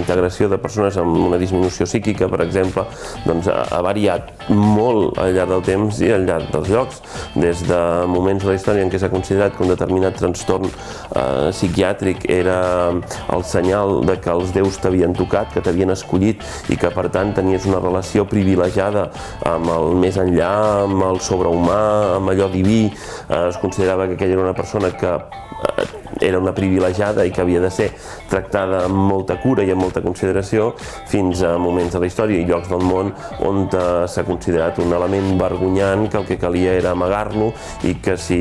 integració de persones amb una disminució psíquica, per exemple, doncs ha variat molt al llarg del temps i al llarg dels llocs, des de moments de la història en què s'ha considerat que un determinat trastorn psiquiàtric era el senyal de que els déus t'havien tocat, que t'havien escollit i que per tant tenies una relació privilegiada amb el més enllà, amb el sobrehumà, amb allò diví. Es considerava que aquella era una persona que era una privilegiada i que havia de ser tractada amb molta cura i amb molta consideració, fins a moments de la història i llocs del món on s'ha considerat un element vergonyant que el que calia era amagar-lo i que si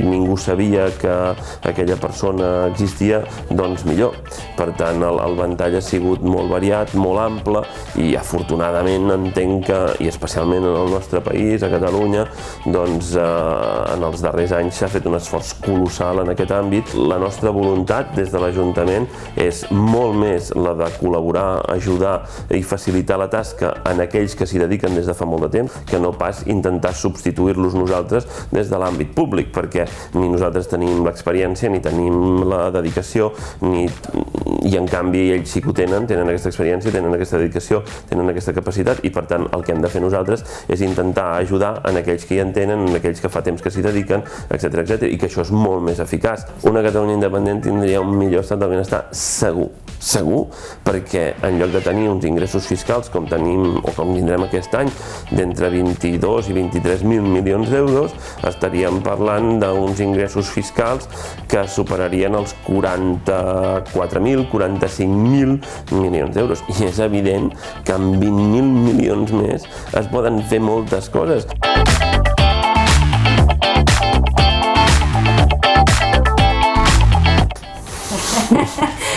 ningú sabia que aquella persona existia, doncs millor. Per tant, el ventall ha sigut molt variat, molt ample i afortunadament entenc que, i especialment en el nostre país, a Catalunya, doncs en els darrers anys s'ha fet un esforç colossal en aquest àmbit. La nostra voluntat des de l'Ajuntament és molt més la de col·laborar, ajudar i facilitar la tasca en aquells que s'hi dediquen des de fa molt de temps, que no pas intentar substituir-los nosaltres des de l'àmbit públic, perquè ni nosaltres tenim l'experiència, ni tenim la dedicació, i en canvi ells sí que ho tenen aquesta experiència, tenen aquesta dedicació, tenen aquesta capacitat, i per tant el que hem de fer nosaltres és intentar ajudar en aquells que hi entenen, en aquells que fa temps que s'hi dediquen, etc., i que això és molt més eficaç. Una Catalunya independent tindria un millor estat del benestar segur, perquè en lloc de tenir uns ingressos fiscals com tenim o com tindrem aquest any d'entre 22 i 23.000 milions d'euros, estaríem parlant d'uns ingressos fiscals que superarien els 44.000, 45.000 milions d'euros, i és evident que amb 20.000 milions més es poden fer moltes coses.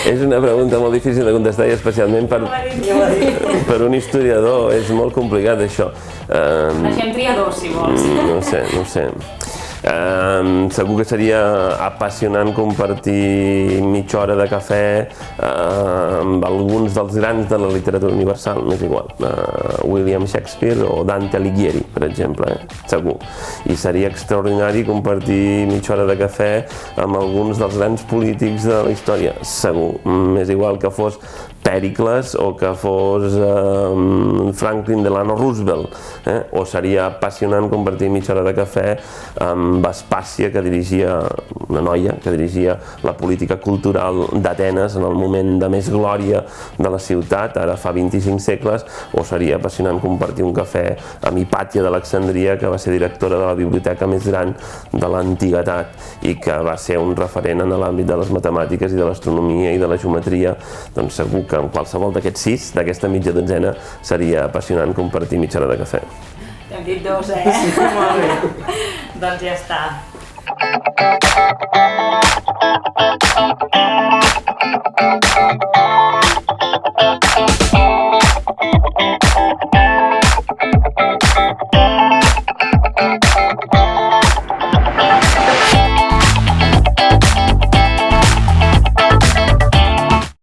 És una pregunta molt difícil de contestar i especialment per un historiador és molt complicat això. Deixem triadors, si vols. No sé. Segur que seria apassionant compartir mitja hora de cafè amb alguns dels grans de la literatura universal, m'és igual, William Shakespeare o Dante Alighieri, per exemple, segur. I seria extraordinari compartir mitja hora de cafè amb alguns dels grans polítics de la història, segur. M'és igual que fos Pèricles o que fos Franklin Delano Roosevelt, o seria apassionant compartir mitja hora de cafè amb Vespàcia, que dirigia, una noia que dirigia la política cultural d'Atenes en el moment de més glòria de la ciutat, ara fa 25 segles, o seria apassionant compartir un cafè amb Hipàtia d'Alexandria, que va ser directora de la biblioteca més gran de l'antiguitat i que va ser un referent en l'àmbit de les matemàtiques i de l'astronomia i de la geometria. Doncs segur que en qualsevol d'aquests 6, d'aquesta mitja dotzena, seria apassionant compartir mitja hora de cafè. T'hem dit 2, Sí, molt bé. Doncs ja està.